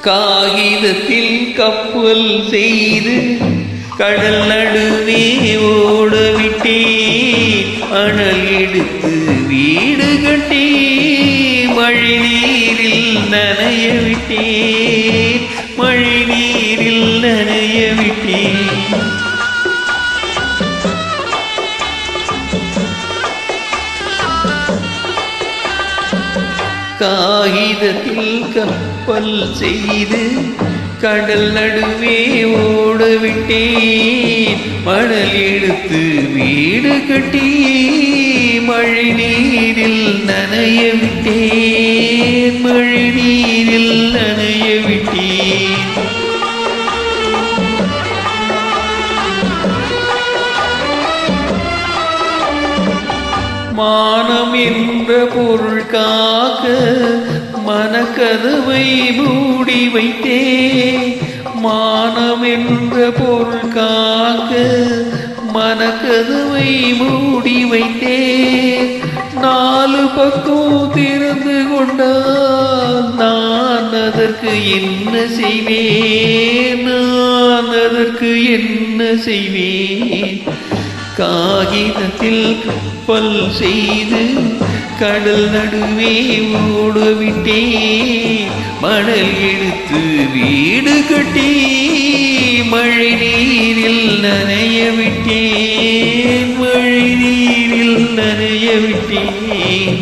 காகிதத்தில் கப்பல் செய்து கடல் நடுவே ஓட விட்டேன். அனல் எடுத்து வீடு கட்டி மழை நீரில் நனைய விட்டேன். மழை நீரில் நனைய விட்டேன். காகிதத்தில் கப்பல் செய்து கடல் நடுவே ஓட விட்டேன். மணல் எடுத்து வீடு கட்டி மழை நீரில் நனைய விட்டேன். மழை நீரில் நனைய விட்டேன். மானம் என்ற பொருள் காக்க மனக்கதவை மூடி வைத்தே. மானம் என்ற பொருள் காக்க மனக்கதவை மூடி வைத்தே. நாலு பக்கம் திறந்து கொண்டால் நான் அதற்கு என்ன செய்வேன்? நான் அதற்கு என்ன செய்வேன்? காகிதத்தில் கப்பல் செய்து கடல் நடுவே ஓட விட்டேன். மணல் எடுத்து வீடு கட்டி மழை நீரில் நனைய விட்டேன். மழை நீரில் நனைய விட்டேன்.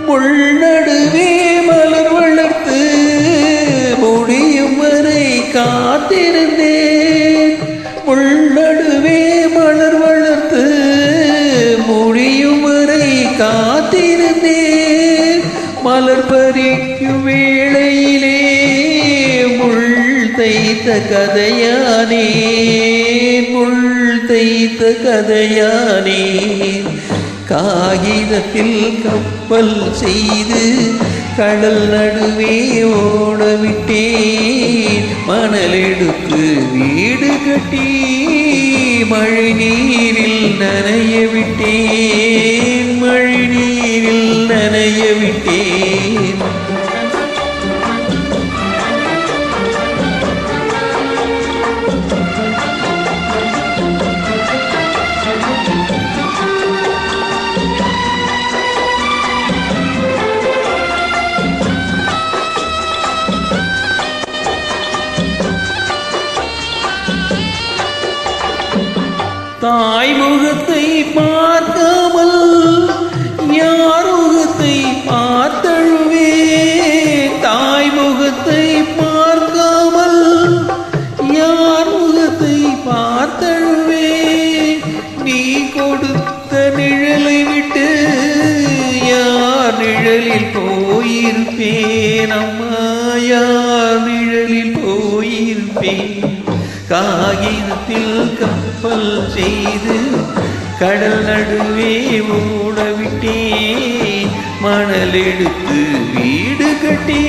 முள்நடுவே மலர் வளர்த்து முடியும் வரை காத்திருந்தேன். முள்நடுவே மலர் வளர்த்து முடியும் வரை காத்திருந்தேன். மலர் பறிக்கும் வேளையிலே முள் தைத்த கதையானே. முள் தைத்த கதையானே. காகிதத்தில் கப்பல் செய்து கடல் நடுவே ஓட விட்டேன். மணல் எடுத்து வீடு கட்டி மழை நீரில் நனைய விட்டேன். மழை நீரில் நனைய விட்டேன். தாய் முகத்தை பார்க்காமல் யார் முகத்தை பார்த்தழுவே. தாய் முகத்தை பார்க்காமல் யார் முகத்தை பார்த்தழுவே. நீ கொடுத்த நிழலை விட்டு யார் நிழலில் போயிருப்பேன். அம்மா யார் நிழலில் போயிருப்பேன். காகிதத்தில் கப்பல் செய்து கடல் நடுவே ஓட விட்டேன். மணல் எடுத்து வீடு கட்டி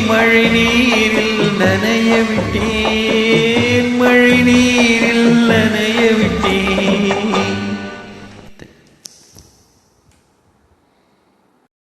மழை நீரில் நனைய விட்டேன். மழை நீரில் நனைய விட்டேன்.